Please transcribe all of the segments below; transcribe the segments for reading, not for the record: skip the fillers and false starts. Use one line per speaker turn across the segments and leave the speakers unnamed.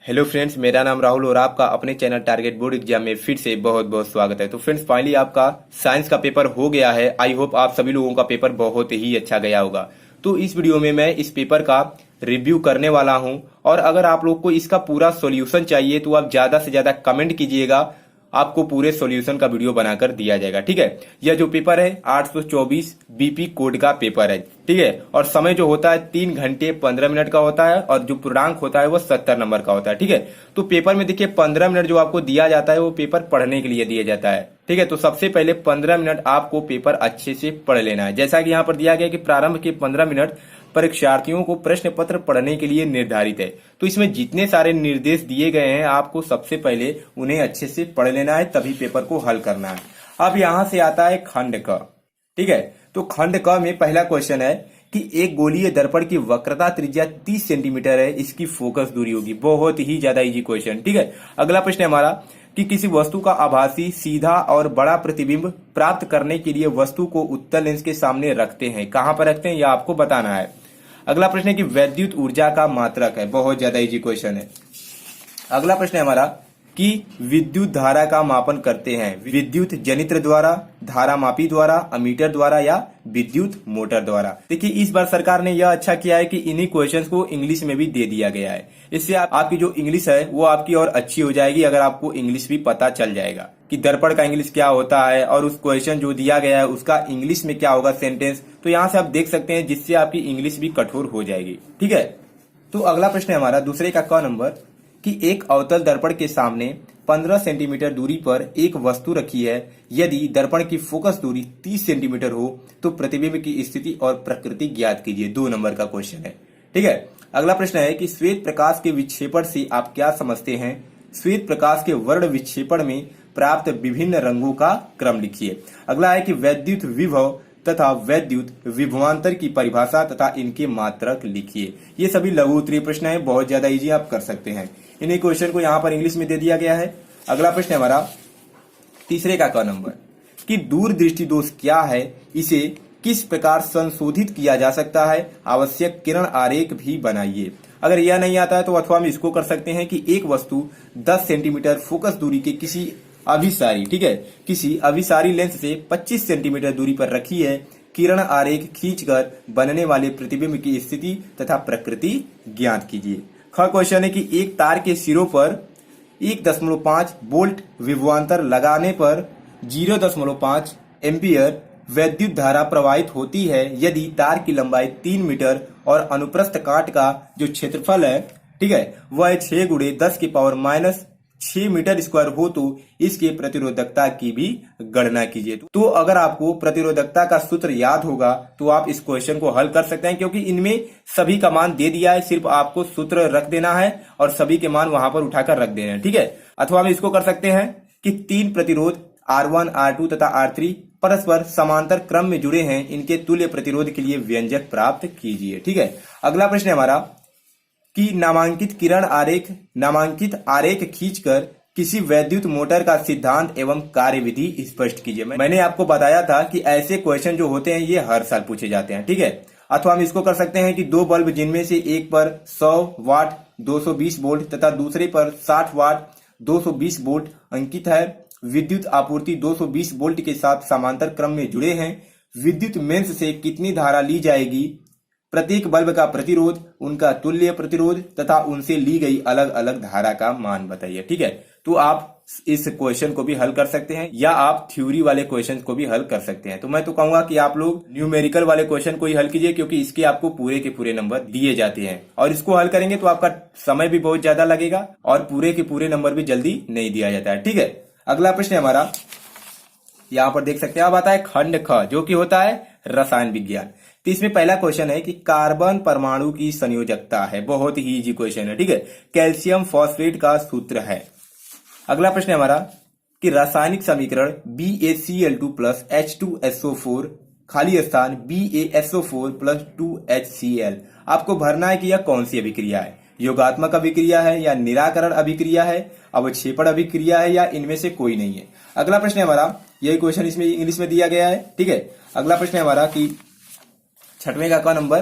Hello friends, मेरा नाम राहुल और आपका अपने चैनल टारगेट बोर्ड एग्जाम में फिर से बहुत बहुत स्वागत है। तो फ्रेंड्स, फाइनली आपका साइंस का पेपर हो गया है। आई होप आप सभी लोगों का पेपर बहुत ही अच्छा गया होगा। तो इस वीडियो में मैं इस पेपर का रिव्यू करने वाला हूं, और अगर आप लोग को इसका पूरा सॉल्यूशन चाहिए तो आप ज्यादा से ज्यादा कमेंट कीजिएगा, आपको पूरे सॉल्यूशन का वीडियो बनाकर दिया जाएगा। ठीक है, यह जो पेपर है 824 बीपी कोड का पेपर है। ठीक है, और समय जो होता है 3 घंटे 15 मिनट का होता है, और जो पूर्णांक होता है वो 70 नंबर का होता है। ठीक है, तो पेपर में देखिए 15 मिनट जो आपको दिया जाता है वो पेपर पढ़ने के लिए दिया जाता है। ठीक है, तो सबसे पहले 15 मिनट आपको पेपर अच्छे से पढ़ लेना है। जैसा कि यहाँ पर दिया गया कि प्रारंभ के 15 मिनट परीक्षार्थियों को प्रश्न पत्र पढ़ने के लिए निर्धारित है। तो इसमें जितने सारे निर्देश दिए गए हैं आपको सबसे पहले उन्हें अच्छे से पढ़ लेना है, तभी पेपर को हल करना है। अब यहां से आता है खंड क। ठीक है, तो खंड क में पहला क्वेश्चन है कि एक गोलीय दर्पण की वक्रता त्रिज्या 30 सेंटीमीटर है, इसकी फोकस दूरी होगी। बहुत ही ज्यादा इजी क्वेश्चन। ठीक है, अगला प्रश्न है हमारा कि किसी वस्तु का आभासी सीधा और बड़ा प्रतिबिंब प्राप्त करने के लिए वस्तु को उत्तल लेंस के सामने रखते हैं। कहां पर रखते हैं यह आपको बताना है। अगला प्रश्न है कि वैद्युत ऊर्जा का मात्रक है। बहुत ज्यादा इजी क्वेश्चन है। अगला प्रश्न है हमारा कि विद्युत धारा का मापन करते हैं विद्युत जनित्र द्वारा, धारा मापी द्वारा, अमीटर द्वारा या विद्युत मोटर द्वारा। देखिए, इस बार सरकार ने यह अच्छा किया है कि इन्हीं क्वेश्चंस को इंग्लिश में भी दे दिया गया है। इससे आपकी जो इंग्लिश है वो आपकी और अच्छी हो जाएगी, अगर आपको इंग्लिश भी पता चल जाएगा कि दर्पण का इंग्लिश क्या होता है और उस क्वेश्चन जो दिया गया है उसका इंग्लिश में क्या होगा सेंटेंस। तो यहाँ से आप देख सकते हैं, जिससे आपकी इंग्लिश भी कठोर हो जाएगी। ठीक है, तो अगला प्रश्न है हमारा दूसरे का क नंबर कि एक अवतल दर्पण के सामने 15 सेंटीमीटर दूरी पर एक वस्तु रखी है। यदि दर्पण की फोकस दूरी 30 सेंटीमीटर हो तो प्रतिबिंब की स्थिति और प्रकृति ज्ञात कीजिए। 2 नंबर का क्वेश्चन है। ठीक है, अगला प्रश्न है कि श्वेत प्रकाश के विक्षेपण से आप क्या समझते हैं। श्वेत प्रकाश के वर्ण विक्षेपण में प्राप्त विभिन्न रंगों का क्रम लिखिए। अगला है कि वैद्युत विभव तथा वैद्युत विभवांतर की परिभाषा तथा इनके मात्रक लिखिए। ये सभी लघु उत्तरीय प्रश्न हैं, बहुत ज्यादा इजी आप कर सकते हैं। इन्हीं क्वेश्चन को यहाँ पर इंग्लिश में दे दिया गया है। अगला प्रश्न है हमारा तीसरे का क नंबर कि दूरदृष्टि दोष क्या है, इसे किस प्रकार संशोधित किया जा सकता है, आवश्यक किरण आरेख भी बनाइए। अगर यह नहीं आता है तो अथवा हम इसको कर सकते हैं कि एक वस्तु 10 सेंटीमीटर फोकस दूरी के किसी अभिसारी, ठीक है, किसी अभिसारी लेंस से 25 सेंटीमीटर दूरी पर रखी है। किरण आरेख खींचकर बनने वाले प्रतिबिंब की स्थिति तथा प्रकृति ज्ञात कीजिए। ख क्वेश्चन है कि एक तार के सिरों पर 1.5 वोल्ट विभवांतर लगाने पर 0.5 एम्पियर वैद्युत धारा प्रवाहित होती है। यदि तार की लंबाई 3 मीटर और अनुप्रस्थ काट का जो क्षेत्रफल है, ठीक है, वह 6 × 10⁻⁻6 मीटर स्क्वायर हो तो इसके प्रतिरोधकता की भी गणना कीजिए। तो अगर आपको प्रतिरोधकता का सूत्र याद होगा तो आप इस क्वेश्चन को हल कर सकते हैं, क्योंकि इनमें सभी का मान दे दिया है, सिर्फ आपको सूत्र रख देना है और सभी के मान वहां पर उठाकर रख देना है। ठीक है, अथवा हम इसको कर सकते हैं कि 3 प्रतिरोध R1, R2 तथा R3 परस्पर समांतर क्रम में जुड़े हैं, इनके तुल्य प्रतिरोध के लिए व्यंजक प्राप्त कीजिए। ठीक है, अगला प्रश्न है हमारा कि नामांकित आरेख खींचकर किसी वैद्युत मोटर का सिद्धांत एवं कार्यविधि स्पष्ट कीजिए। मैंने आपको बताया था कि ऐसे क्वेश्चन जो होते हैं ये हर साल पूछे जाते हैं। ठीक है, अथवा हम इसको कर सकते हैं कि 2 बल्ब जिनमें से एक पर 100 वाट 220 वोल्ट तथा दूसरे पर 60 वाट 220 वोल्ट अंकित है। विद्युत आपूर्ति 220 वोल्ट के साथ समांतर क्रम में जुड़े हैं। विद्युत मेंस से कितनी धारा ली जाएगी, प्रत्येक बल्ब का प्रतिरोध, उनका तुल्य प्रतिरोध तथा उनसे ली गई अलग अलग धारा का मान बताइए। ठीक है, तो आप इस क्वेश्चन को भी हल कर सकते हैं या आप थ्योरी वाले क्वेश्चन को भी हल कर सकते हैं। तो मैं तो कहूंगा कि आप लोग न्यूमेरिकल वाले क्वेश्चन को ही हल कीजिए, क्योंकि इसके आपको पूरे के पूरे नंबर दिए जाते हैं, और इसको हल करेंगे तो आपका समय भी बहुत ज्यादा लगेगा और पूरे के पूरे नंबर भी जल्दी नहीं दिया जाता है। ठीक है, अगला प्रश्न है हमारा, यहाँ पर देख सकते हैं, अब आता है खंड ख, जो कि होता है रसायन विज्ञान। तो इसमें पहला क्वेश्चन है कि कार्बन परमाणु की संयोजकता है। बहुत ही इजी क्वेश्चन है। ठीक है, कैल्शियम फॉस्फेट का सूत्र है। अगला प्रश्न है हमारा कि रासायनिक समीकरण BaCl2 + H2SO4 खाली स्थान BaSO4 + 2HCl आपको भरना है कि यह कौन सी अभिक्रिया है। योगात्मक अभिक्रिया है या निराकरण अभिक्रिया है, अवक्षेपण अभिक्रिया है, या इनमें से कोई नहीं है। अगला प्रश्न है हमारा, यही क्वेश्चन इसमें इंग्लिश में दिया गया है। ठीक है, अगला प्रश्न है हमारा कि 6वें का नंबर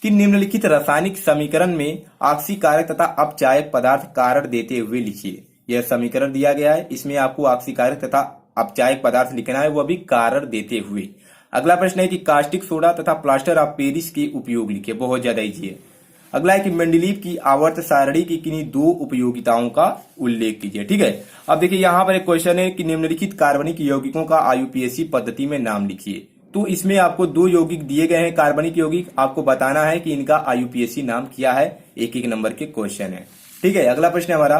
कि निम्नलिखित रासायनिक समीकरण में ऑक्सीकारक तथा अपचायक पदार्थ कारण देते हुए लिखिए। यह समीकरण दिया गया है, इसमें आपको ऑक्सीकारक तथा अपचायक पदार्थ लिखना है, वह भी कारण देते हुए। अगला प्रश्न है कि कास्टिक सोडा तथा प्लास्टर ऑफ पेरिस के उपयोग लिखिए। बहुत ज्यादा इजी है। अगला है कि मेंडलीव की आवर्त सारणी की किन्हीं दो उपयोगिताओं का उल्लेख कीजिए। ठीक है, अब देखिए यहाँ पर एक क्वेश्चन है कि निम्नलिखित कार्बनिक यौगिकों का आईयूपीएसी पद्धति में नाम लिखिए। तो इसमें आपको दो यौगिक दिए गए हैं, कार्बनिक यौगिक, आपको बताना है कि इनका आईयूपीएसी नाम क्या है। एक एक नंबर के क्वेश्चन है। ठीक है, अगला प्रश्न है हमारा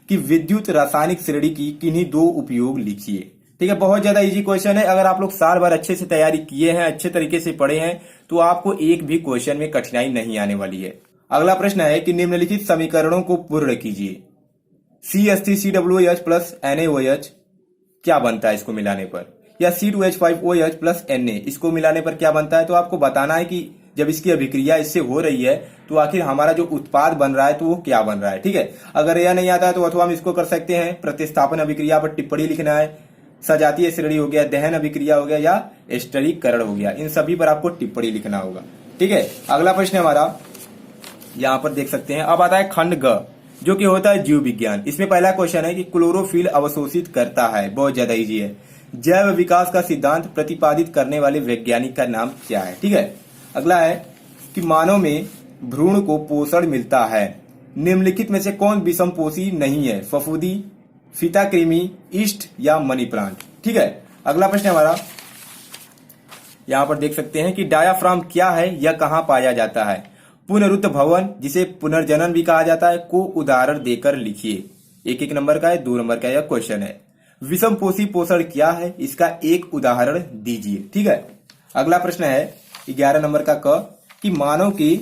कि विद्युत रासायनिक श्रेणी की किन्हीं दो उपयोग लिखिए। ठीक है, बहुत ज्यादा इजी क्वेश्चन है। अगर आप लोग साल भर अच्छे से तैयारी किए हैं, अच्छे तरीके से पढ़े हैं, तो आपको एक भी क्वेश्चन में कठिनाई नहीं आने वाली है। अगला प्रश्न है कि निम्नलिखित समीकरणों को पूर्ण कीजिए। CH3COOH प्लस NaOH क्या बनता है इसको मिलाने पर, या C2H5OH प्लस Na इसको मिलाने पर क्या बनता है। तो आपको बताना है कि जब इसकी अभिक्रिया इससे हो रही है तो आखिर हमारा जो उत्पाद बन रहा है तो वो क्या बन रहा है। ठीक है, अगर यह नहीं आता है तो अथवा हम इसको कर सकते हैं, प्रतिस्थापन अभिक्रिया पर टिप्पणी लिखना है, सजातीय श्रेणी हो गया, दहन अभिक्रिया हो गया, या स्टरीकरण हो गया, इन सभी पर आपको टिप्पणी लिखना होगा। ठीक है, अगला प्रश्न हमारा यहाँ पर देख सकते हैं। अब आता है खंड ग, जो कि होता है जीव विज्ञान। इसमें पहला क्वेश्चन है कि क्लोरोफिल अवशोषित करता है। बहुत ज्यादा इजी है। जैव विकास का सिद्धांत प्रतिपादित करने वाले वैज्ञानिक का नाम क्या है। ठीक है, अगला है कि मानव में भ्रूण को पोषण मिलता है। निम्नलिखित में से कौन विषमपोषी नहीं है, फफूंदी, फीताकृमि, ईस्ट या मनी प्लांट। ठीक है, अगला प्रश्न हमारा यहाँ पर देख सकते हैं कि डायाफ्राम क्या है, यह कहाँ पाया जाता है। पुनरुत्थ भवन, जिसे पुनर्जनन भी कहा जाता है, को उदाहरण देकर लिखिए। एक एक नंबर का है, 2 नंबर का यह क्वेश्चन है। विषमपोषी पोषण क्या है, इसका एक उदाहरण दीजिए। ठीक है, अगला प्रश्न है 11 नंबर का क कि मानव के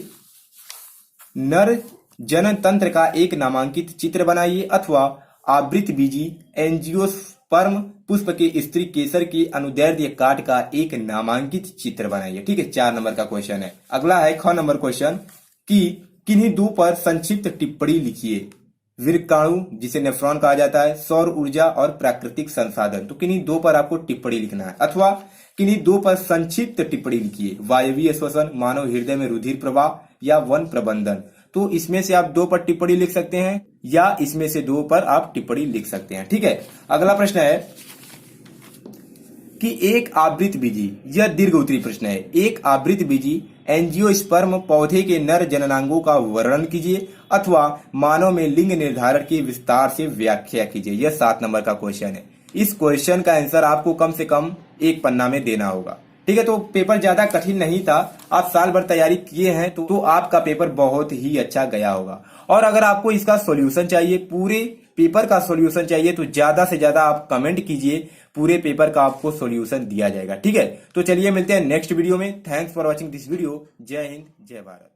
नर जनन तंत्र का एक नामांकित चित्र बनाइए, अथवा आवृत बीजी एंजियोस्पर्म पुष्प के स्त्री केसर के अनुदैर्ध्य काट का एक नामांकित चित्र बनाइए। ठीक है, 4 नंबर का क्वेश्चन है। अगला है 6 नंबर क्वेश्चन कि किन्हीं दो पर संक्षिप्त टिप्पणी लिखिए। विरकाणु, जिसे नेफ्रॉन कहा जाता है, सौर ऊर्जा और प्राकृतिक संसाधन। तो किन्हीं दो पर आपको टिप्पणी लिखना है, अथवा किन्हीं दो पर संक्षिप्त टिप्पणी लिखिए। वायवीय श्वसन, मानव हृदय में रुधिर प्रवाह, या वन प्रबंधन। तो इसमें से आप 2 पर टिप्पणी लिख सकते हैं, या इसमें से 2 पर आप टिप्पणी लिख सकते हैं। ठीक है, अगला प्रश्न है कि एक आवृत बीजी, यह दीर्घ उत्तरी प्रश्न है, एक आवृत बीजी एंजियोस्पर्म पौधे के नर जननांगों का वर्णन कीजिए, अथवा मानव में लिंग निर्धारण की विस्तार से व्याख्या कीजिए। यह 7 नंबर का क्वेश्चन है। इस क्वेश्चन का आंसर आपको कम से कम एक पन्ना में देना होगा। ठीक है, तो पेपर ज्यादा कठिन नहीं था। आप साल भर तैयारी किए हैं तो आपका पेपर बहुत ही अच्छा गया होगा। और अगर आपको इसका सॉल्यूशन चाहिए, पूरे पेपर का सॉल्यूशन चाहिए, तो ज्यादा से ज्यादा आप कमेंट कीजिए, पूरे पेपर का आपको सॉल्यूशन दिया जाएगा। ठीक है, तो चलिए मिलते हैं नेक्स्ट वीडियो में। Thanks for watching this video. जय हिंद, जय भारत।